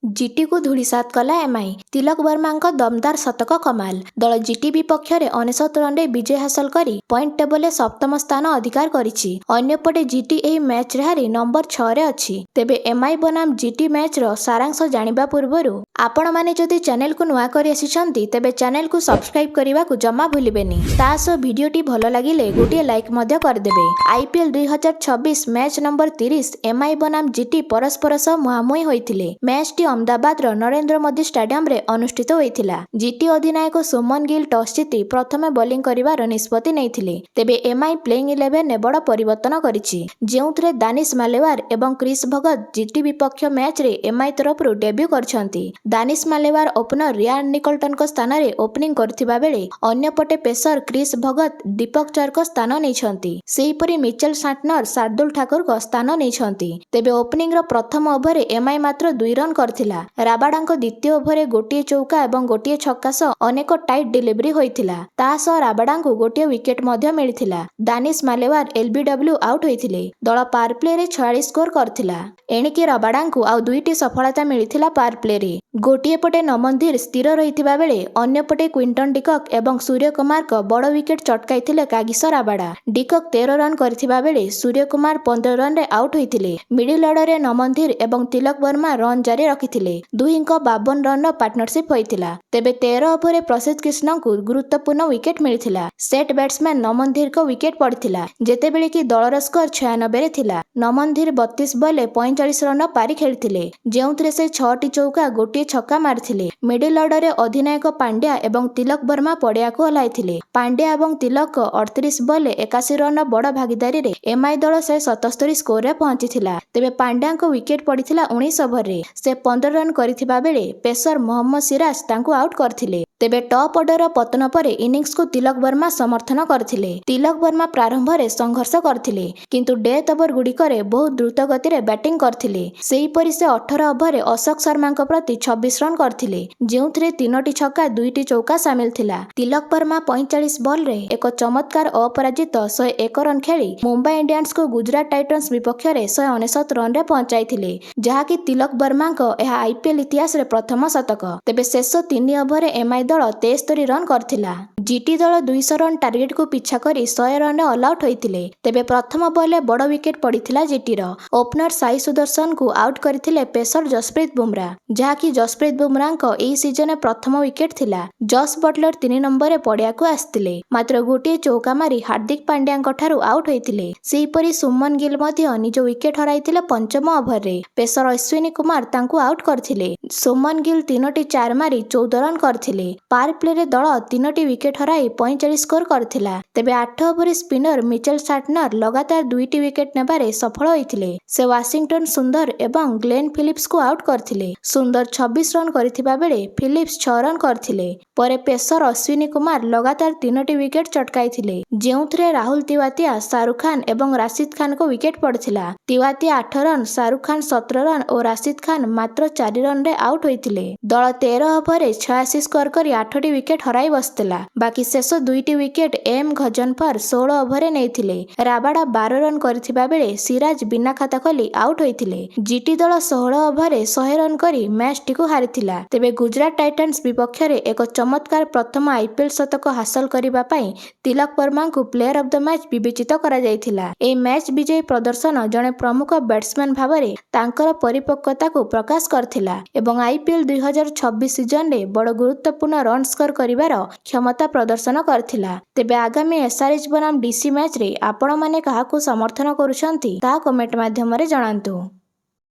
GT को धूलिसात कला MI Tilak Varma दमदार शतक कमाल दल जीटी विपक्ष में 99 रन विजय हासिल करी पॉइंट टेबल सप्तम स्थान अधिकार करिछि। अन्यपटे जीटी एही मैच रे हारी नंबर 6 रे अछि। तेबे एमआई बनाम जीटी मैच रो सारांश जानिबा पूर्वरु आपण माने जदि चैनल को नुआ करि आसिछन्ती तेबे चैनल को सब्सक्राइब करिवा को जमा भूलिबेनी। तास वीडियोटी भल लागिले गोटे लाइक मध्य करदेबे। आईपीएल 2026 मैच नंबर 30 एमआई बनाम जीटी परस्पर सह मुहांमुही होइथिले। मैच टी अहमदाबाद नरेंद्र मोदी स्टेडियम रे अनुष्ठित होइथिला। जीटी अधिनायक सुमन गिल टॉस जीति प्रथमे बॉलिंग करिवार निष्पत्ति नेइथिले। तेबे एमआई प्लेइंग 11 ने बड़ परिवर्तन करिछि, जेउथरे दानिश मालेवार एवं क्रिस भगत जीटी विपक्ष मैच रे एमआई तरफरु डेब्यू करछन्ती। Danish Malewar opener Ryan Rickelton को स्थान रे ओपनिंग करथिबा बेले अन्यपटे पेसर क्रिस भगत दीपक चहर को स्थान नेइछन्ती। सेहिपरि मिचेल सान्टनर शार्दुल ठाकुर को स्थान नेइछन्ती। तेबे ओपनिंग रो प्रथम ओभर एमआई मात्र 2 रन करथिला। राबाडांको द्वितीय ओभर गोटे चौका और गोटे छक्का सह अनेक टाइट डिलीवरी होइथिला। तासह राबाडांको गोटे विकेट मध्य मिलिथिला। दानिश मालेवार एलबीडब्ल्यू आउट होइथिले। दल पावर प्ले रे 46 स्कोर करथिला। एणिके राबाडांको आउ दुईटी सफलता मिलिथिला पावर प्ले रे। गोटे पटे नमंदिर स्थिर रहिथिबा बेले अन्यपटे क्विंटन डिकक एवं सूर्य कुमार को बड़ विकेट चटकाइथिले कागिसो राबाडा। डिकक 13 रन करथिबा बेले सूर्य कुमार 15 रन रे आउट होइथिले। मिडिल ऑर्डर रे नमंदिर एवं तिलक वर्मा रन जारी रखिथिले। दुहींको 52 रन पार्टनरशिप होइथिला। तेबे 13 ओभर प्रसिद्ध कृष्ण को गुरुत्वपूर्ण विकेट मिलिथिला। सेट बैट्समैन नमंदिर को विकेट पड़िथिला, जेतेबेले कि दलर स्कोर 96 रे थिला। नमंदिर 32 बॉल 45 रन पारी खेलिथिले, जेउथरे से 6टी चौका गोटे छक्का मारिथिले। मिडिल ऑर्डर रे अधिनायक पांड्या एवं तिलक वर्मा पड़िया को हलाइथिले। पांड्या एवं तिलक 38 बॉल 81 रन बड़ भागीदारी रे एमआई दल 177 स्कोर रे पहुंचीथिला। तेबे पांड्या को विकेट पड़िथिला 19 ओभर रे। से 15 रन करथिबा बेले पेसर मोहम्मद सिराज तांको आउट करथिले। तेबे टॉप ऑर्डर पतन परे इनिंग्स को तिलक वर्मा समर्थन करथिले। तिलक वर्मा प्रारंभ रे संघर्ष करथिले, किंतु डेथ ओवर गुड़िकरे बहुत द्रुत गति रे बैटिंग करथिले। सेहीपरि से 18 ओभर रे अशोक शर्मा प्रति 26 रन करथिले, जेउथरे 3टी छक्का 2टी चौका शामिल थिला। तिलक वर्मा 45 बॉल रे एक चमत्कार अपराजित 101 रन खेली मुंबई इंडियंस को गुजरात टाइटन्स विपक्ष रे 199 रन रे पहुंचाइथिले, जहाकि तिलक वर्मा को यह आईपीएल इतिहास रे प्रथम शतक। तेबे शेष 3 ओभर एमआई दल 73 रन करथिला। जीटी दल 200 रन टार्गेट को पिछा करी 100 रन ऑल आउट होइथिले। तेबे प्रथम बॉल बड़ विकेट पड़िथिला जीटी रो। ओपनर साई सुदर्शन को आउट करथिले पेसर जसप्रीत बुमराह, जहाकि जसप्रीत बुमराह को एही सीजन प्रथम विकेट थिला। जस बटलर 3 नंबर रे पड़िया को आस्थिले, मात्र गोटे चौका मारी हार्दिक पांड्या ठारू आउट होइथिले। सेहीपरि सुमन गिल मध्य निज विकेट हराइथिले पंचम ओभर रे। पेसर अश्विनी कुमार तांको आउट करथिले। सुमन गिल 3टी 4 मारी 14 रन करथिले। पावर प्ले रे दल 3टी विकेट हराई 45 स्कोर करथिला। तेबे 8 ओभर स्पिनर मिचेल सान्टनर लगातार 2टी विकेट नेबारे सफल होइथिले। से वाशिंगटन सुंदर एवं ग्लेन फिलिप्स को आउट करथिले। सुंदर 26 रन करथिबा बेले फिलिप्स 6 रन करथिले। परे पेसर अश्विनी कुमार लगातार 3टी विकेट चटकाइथिले, जेउथरे राहुल तिवातिया, शाहरुख खान एवं राशिद खान को विकेट पड़थिला। तिवातिया 8 रन, शाहरुख खान 17 रन और राशिद खान मात्र 4 रन रे आउट होइथिले। दल 13 ओभर 86 स्कोर करी 8टी विकेट हराई बसथिला। बाकी शेष 2टी विकेट एम गजनफर 16 ओभर नेइथिले। राबाडा 12 रन करथिबा बेले सिराज बिना खाता खोली आउट होइथिले। जीटी दल 16 ओभर 100 रन करी मैच टी को हारिथिला। तेबे गुजरात टाइटन्स विपक्ष रे एक चमत्कार प्रथम आईपीएल शतक हासिल करिबा पई तिलक वर्मा को प्लेयर ऑफ द मैच विवेचित करा जायथिला। ए मैच विजयी प्रदर्शन जने प्रमुख बैट्समैन भावरे तांकर परिपक्वता को प्रकाश करथिला एवं आईपीएल 2026 सीजन रे बड़ गुरुत्वपूर्ण रन स्कोर करिवार क्षमता प्रदर्शन करथिला। तेबे आगामी एसआरएच बनाम डीसी मैच रे आपण माने काहाको समर्थन करूछंती ता कमेंट माध्यम रे जणांतु।